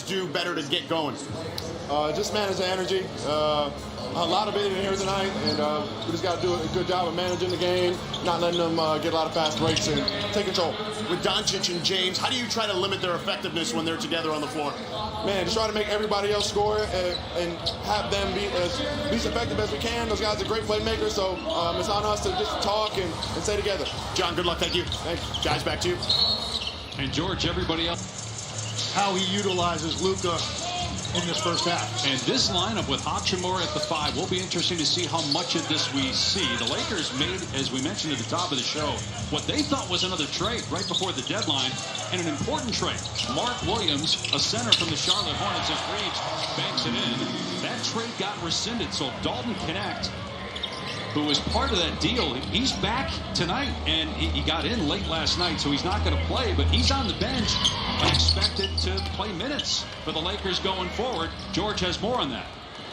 do better to get going? Just manage the energy. A lot of it in here tonight, and we just got to do a good job of managing the game, not letting them get a lot of fast breaks and take control. With Doncic and James, how do you try to limit their effectiveness when they're together on the floor? Man, just try to make everybody else score and have them be as effective as we can. Those guys are great playmakers, so it's on us to just talk and stay together. John, good luck. Thank you. Thanks. Guys, back to you. And George, everybody else. How he utilizes Luka in this first half. And this lineup with Hachimura at the 5 will be interesting to see how much of this we see. The Lakers made, as we mentioned at the top of the show, what they thought was another trade right before the deadline, and an important trade. Mark Williams, a center from the Charlotte Hornets, as Reeves banks it in. That trade got rescinded, so Dalton Knecht, who was part of that deal, he's back tonight, and he got in late last night, so he's not going to play, but he's on the bench and expected to play minutes for the Lakers going forward. George has more on that.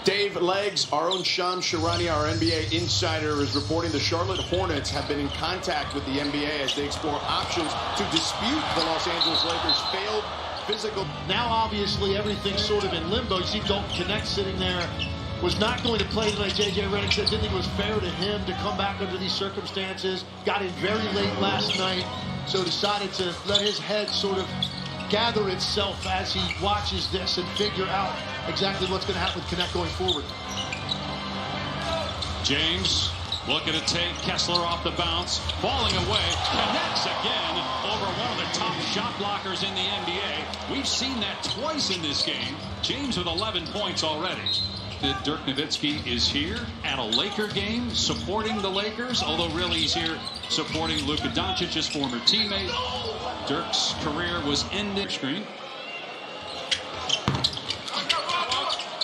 Dave Legs, our own Shams Charania, our NBA insider, is reporting the Charlotte Hornets have been in contact with the NBA as they explore options to dispute the Los Angeles Lakers' failed physical. Now, obviously, everything's sort of in limbo. You see Dalton Knecht sitting there. Was not going to play tonight. J.J. Redick said didn't think it was fair to him to come back under these circumstances. Got in very late last night, so decided to let his head sort of gather itself as he watches this and figure out exactly what's going to happen with Knecht going forward. James looking to take Kessler off the bounce, falling away, connects again over one of the top shot blockers in the NBA. We've seen that twice in this game. James with 11 points already. Dirk Nowitzki is here at a Laker game supporting the Lakers, although really he's here supporting Luka Doncic, his former teammate. Dirk's career was ended. Screen.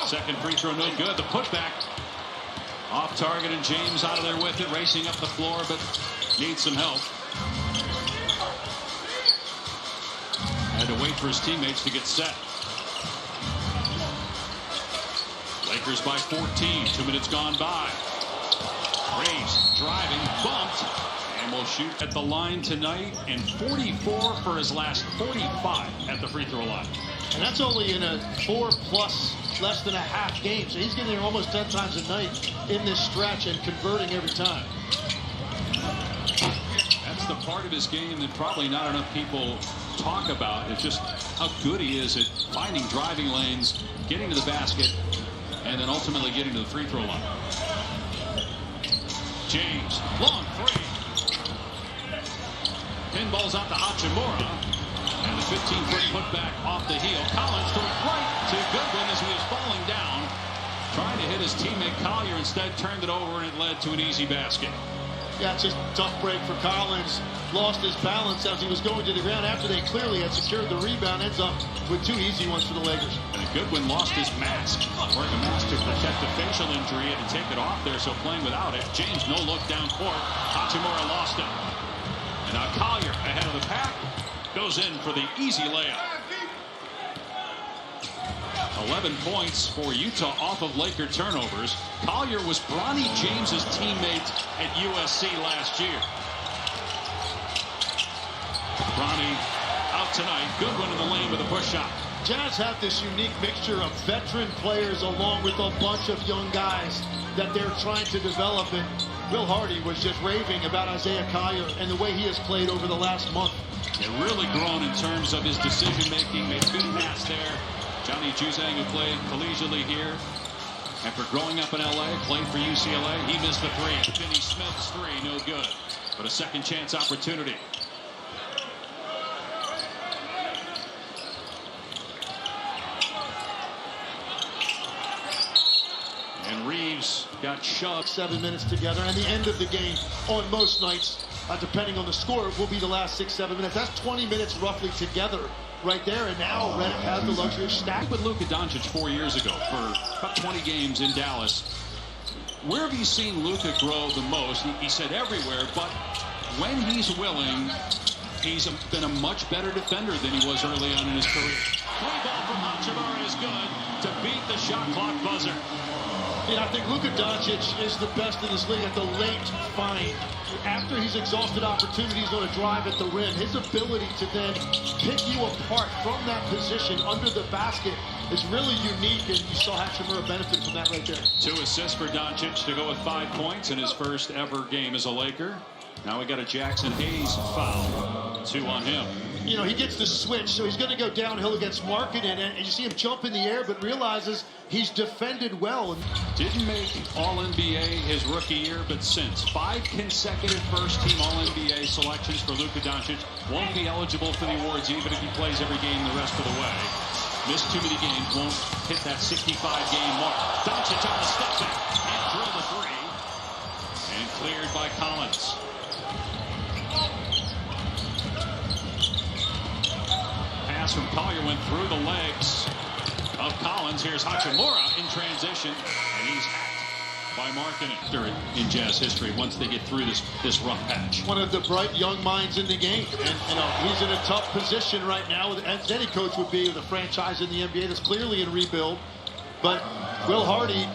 Second free throw, no good. The putback off target, and James out of there with it, racing up the floor, but needs some help. Had to wait for his teammates to get set. Lakers by 14. 2 minutes gone by. Reeves driving, bumped, and will shoot at the line tonight, and 44 for his last 45 at the free throw line. And that's only in a 4+ less than a half game. So he's getting there almost 10 times a night in this stretch and converting every time. That's the part of his game that probably not enough people talk about. It's just how good he is at finding driving lanes, getting to the basket, and then ultimately getting to the free throw line. James, long three. Pinballs out to Hachimura. And the 15-foot putback off the heel. Collins threw it right to Goodwin as he was falling down. Trying to hit his teammate Collier, instead turned it over, and it led to an easy basket. Yeah, it's just a tough break for Collins. Lost his balance as he was going to the ground after they clearly had secured the rebound. Ends up with 2 easy ones for the Lakers. And Goodwin lost his mask. Wearing a mask to protect a facial injury. Had to take it off there, so playing without it. James no look down court. Hachimura lost it. And now Collier ahead of the pack. Goes in for the easy layup. 11 points for Utah off of Laker turnovers. Collier was Bronny James's teammate at USC last year. Bronny out tonight. Goodwin in the lane with a push shot. Jazz have this unique mixture of veteran players along with a bunch of young guys that they're trying to develop. And Will Hardy was just raving about Isaiah Collier and the way he has played over the last month. They're really grown in terms of his decision-making. Made a good pass there. Johnny Juzang, who played collegiately here after growing up in LA, played for UCLA. He missed the three. Finney Smith's three, no good. But a second chance opportunity. And Reeves got shoved. 7 minutes together, and the end of the game on most nights, depending on the score, will be the last 6-7 minutes. That's 20 minutes roughly together right there, and now Redick has the luxury of stacking. With Luka Doncic 4 years ago for about 20 games in Dallas. Where have you seen Luka grow the most? He said everywhere, but when he's willing, he's been a much better defender than he was early on in his career. Free ball from Hachimura is good to beat the shot clock buzzer. Yeah, I think Luka Doncic is the best in this league at the late find after he's exhausted opportunity, he's going to drive at the rim. His ability to then pick you apart from that position under the basket is really unique, and you saw Hachimura benefit from that right there. 2 assists for Doncic to go with 5 points in his first ever game as a Laker. Now we got a Jackson Hayes foul. 2 on him. You know, he gets the switch, so he's going to go downhill against Markkanen, and you see him jump in the air, but realizes he's defended well. Didn't make All-NBA his rookie year, but since 5 consecutive first-team All-NBA selections for Luka Doncic, won't be eligible for the awards even if he plays every game the rest of the way. Missed too many games, won't hit that 65-game mark. Doncic on the step back and drill the 3, and cleared by Collins. Pass from Collier went through the legs of Collins. Here's Hachimura in transition, and he's hacked by Markkanen in Jazz history once they get through this rough patch. One of the bright young minds in the game, and you know, he's in a tough position right now, as any coach would be with a franchise in the NBA that's clearly in rebuild. But Will Hardy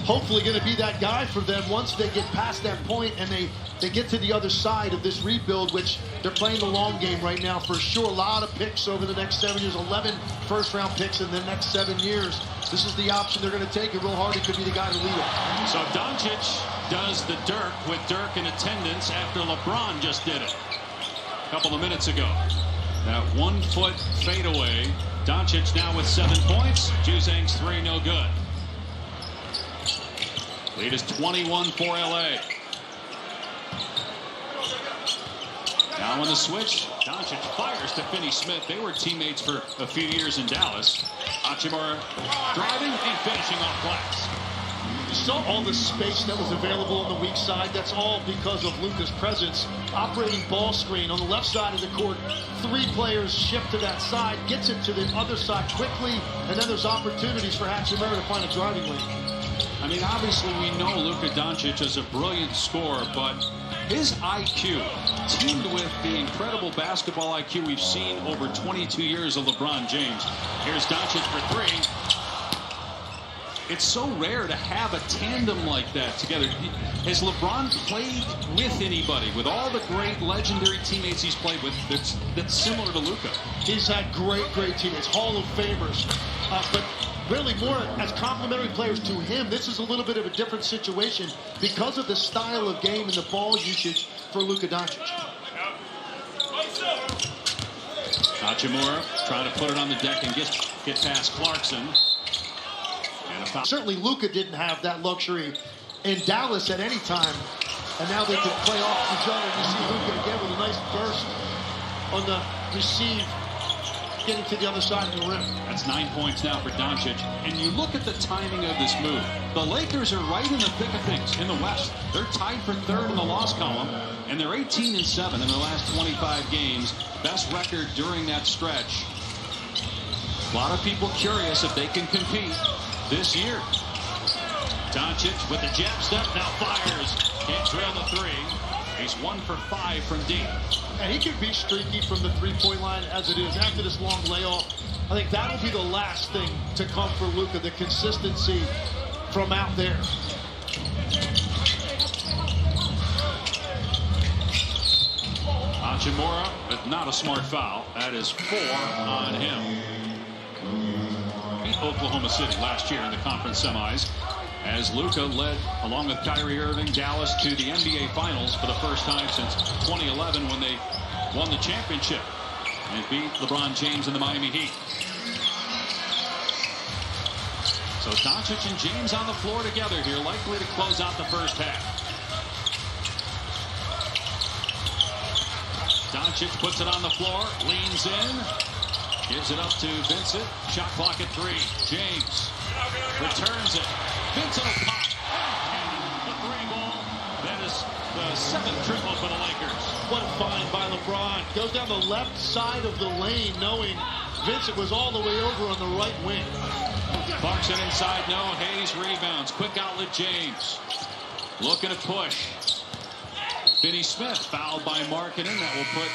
hopefully going to be that guy for them once they get past that point and they get to the other side of this rebuild, which they're playing the long game right now for sure. A lot of picks over the next 7 years, 11 first-round picks in the next 7 years. This is the option they're going to take, and Will Hardy could be the guy to lead it. So Doncic does the Dirk with Dirk in attendance after LeBron just did it a couple of minutes ago. That 1-foot fadeaway. Doncic now with 7 points. Juzang's 3 no good. Lead is 21 for LA. Now on the switch, Doncic fires to Finney Smith. They were teammates for a few years in Dallas. Hachimura driving and finishing off glass. You saw all the space that was available on the weak side. That's all because of Luka's presence. Operating ball screen on the left side of the court. 3 players shift to that side, gets it to the other side quickly, and then there's opportunities for Hachimura to find a driving lane. I mean, obviously we know Luka Doncic is a brilliant scorer, but his IQ, teamed with the incredible basketball IQ we've seen over 22 years of LeBron James. Here's Doncic for 3. It's so rare to have a tandem like that together. Has LeBron played with anybody, with all the great legendary teammates he's played with, that's similar to Luka? He's had great teammates, Hall of Famers, but really more as complementary players to him. This is a little bit of a different situation because of the style of game and the ball usage for Luka Doncic. Hachimura trying to put it on the deck and get past Clarkson. Certainly Luka didn't have that luxury in Dallas at any time, and now they can play off each other. You see Luka again with a nice burst on the receive, getting to the other side of the rim. That's 9 points now for Doncic. And you look at the timing of this move. The Lakers are right in the thick of things in the West. They're tied for 3rd in the loss column, and they're 18-7 in their last 25 games. Best record during that stretch. A lot of people curious if they can compete this year. Doncic with the jab step, now fires. Can't drill the 3. He's 1 for 5 from deep. And he can be streaky from the 3-point line as it is after this long layoff. I think that'll be the last thing to come for Luka, the consistency from out there. Hachimura, but not a smart foul. That is 4 on him. Beat Oklahoma City last year in the conference semis, as Luka led, along with Kyrie Irving, Dallas to the NBA Finals for the first time since 2011 when they won the championship and beat LeBron James and the Miami Heat. So Doncic and James on the floor together here, likely to close out the first half. Doncic puts it on the floor, leans in, gives it up to Vincent. Shot clock at 3. James returns it. Vincent will pop. And the 3 ball. That is the 7th triple for the Lakers. What a find by LeBron. Goes down the left side of the lane, knowing Vincent was all the way over on the right wing. Clarkson inside, no. Hayes rebounds. Quick outlet, James. Looking to push. Finney Smith fouled by Markkanen. That will put